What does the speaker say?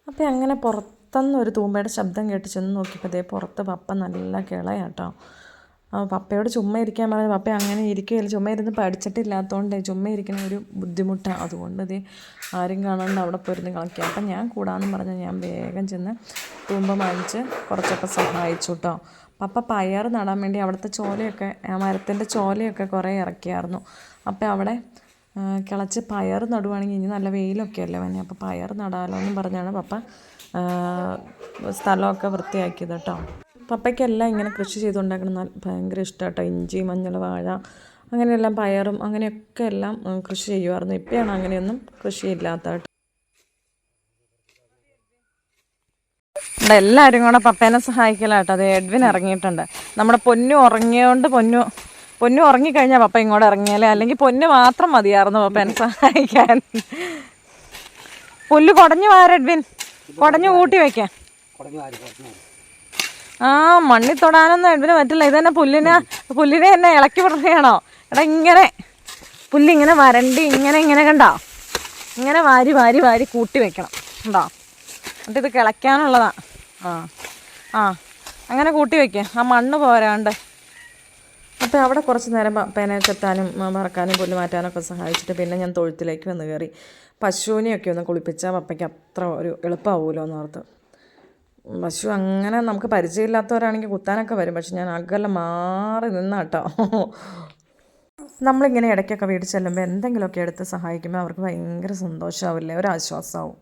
അപ്പോൾ അങ്ങനെ പുറത്തുനിന്ന് ഒരു തൂമ്പയുടെ ശബ്ദം കേട്ട് ചെന്ന് നോക്കിയപ്പോൾ അതേ പുറത്ത് പപ്പ നല്ല കിളയാട്ടോ. പപ്പയോട് ചുമ്മാ ഇരിക്കാൻ പറഞ്ഞാൽ പപ്പ അങ്ങനെ ഇരിക്കുകയില്ല. ചുമ്മാ ഇരുന്ന് പഠിച്ചിട്ടില്ലാത്തതുകൊണ്ട് ചുമ്മാ ഇരിക്കുന്ന ഒരു ബുദ്ധിമുട്ടാണ്. അതുകൊണ്ട് ഇത് ആരും കാണാണ്ട് അവിടെ പോയിരുന്ന് കളിക്കുക. അപ്പം ഞാൻ കൂടാമെന്ന് പറഞ്ഞാൽ ഞാൻ വേഗം ചെന്ന് തൂമ്പ വാങ്ങിച്ച് കുറച്ചൊക്കെ സഹായിച്ചു കേട്ടോ. പപ്പ പയർ നടാൻ വേണ്ടി അവിടുത്തെ ചോലയൊക്കെ മരത്തിൻ്റെ ചോലയൊക്കെ കുറേ ഇറക്കിയായിരുന്നു. അപ്പോൾ അവിടെ കിളച്ച് പയർ നടുവാണെങ്കിൽ ഇനി നല്ല വെയിലൊക്കെ അല്ലേ വന്നെ, അപ്പോൾ പയർ നടാലോ എന്നും പറഞ്ഞാണ് പപ്പ സ്ഥലമൊക്കെ വൃത്തിയാക്കിയത് കേട്ടോ. പപ്പയ്ക്കെല്ലാം ഇങ്ങനെ കൃഷി ചെയ്തുകൊണ്ടാക്കണം ഭയങ്കര ഇഷ്ടം കേട്ടോ. ഇഞ്ചി, മഞ്ഞൾ, വാഴ അങ്ങനെയെല്ലാം പയറും അങ്ങനെയൊക്കെ എല്ലാം കൃഷി ചെയ്യുമായിരുന്നു. ഇപ്പോഴാണ് അങ്ങനെയൊന്നും കൃഷിയില്ലാത്ത കേട്ടോ. എല്ലാവരും കൂടെ പപ്പേനെ സഹായിക്കലാട്ടോ. അത് എഡ്വിൻ ഇറങ്ങിയിട്ടുണ്ട്. നമ്മുടെ പൊന്നു ഉറങ്ങിയോണ്ട് പൊന്നു ഉറങ്ങിക്കഴിഞ്ഞാൽ പപ്പ ഇങ്ങോട്ട് ഇറങ്ങിയാലേ, അല്ലെങ്കിൽ പൊന്നു മാത്രം മതിയായിരുന്നു പപ്പേനെ സഹായിക്കാൻ. പുല്ല് കുടഞ്ഞു എഡ്വിൻ, കുടഞ്ഞു കൂട്ടി വയ്ക്കാൻ. മണ്ണി തൊടാനൊന്നും എഡ്വിന് പറ്റില്ല. ഇതന്നെ പുല്ലിനെ എന്നെ ഇളക്കി വിടുകയാണോ? എടാ ഇങ്ങനെ പുല്ലിങ്ങനെ വരണ്ടി ഇങ്ങനെ കണ്ടോ, ഇങ്ങനെ വാരി കൂട്ടി വെക്കണം ഉണ്ടോ. എന്നിട്ട് ഇത് കിളയ്ക്കാനുള്ളതാ. അങ്ങനെ കൂട്ടി വയ്ക്കുക, ആ മണ്ണ് പോരാണ്ട്. അപ്പോൾ അവിടെ കുറച്ച് നേരം പേന ചെത്താനും മറക്കാനും പുല്ല് മാറ്റാനൊക്കെ സഹായിച്ചിട്ട് പിന്നെ ഞാൻ തൊഴുത്തിലേക്ക് വന്ന് കയറി. പശുവിനെയൊക്കെ ഒന്ന് കുളിപ്പിച്ചാൽ പപ്പയ്ക്ക് അത്ര ഒരു എളുപ്പമാവുമല്ലോ എന്നോർത്ത്. പശു അങ്ങനെ നമുക്ക് പരിചയമില്ലാത്തവരാണെങ്കിൽ കുത്താനൊക്കെ വരും, പക്ഷെ ഞാൻ അകലെ മാറി നിന്നാട്ടോ. നമ്മളിങ്ങനെ ഇടയ്ക്കൊക്കെ വീട് ചെല്ലുമ്പോൾ എന്തെങ്കിലുമൊക്കെ എടുത്ത് സഹായിക്കുമ്പോൾ അവർക്ക് ഭയങ്കര സന്തോഷമാവില്ലേ, ഒരാശ്വാസമാവും.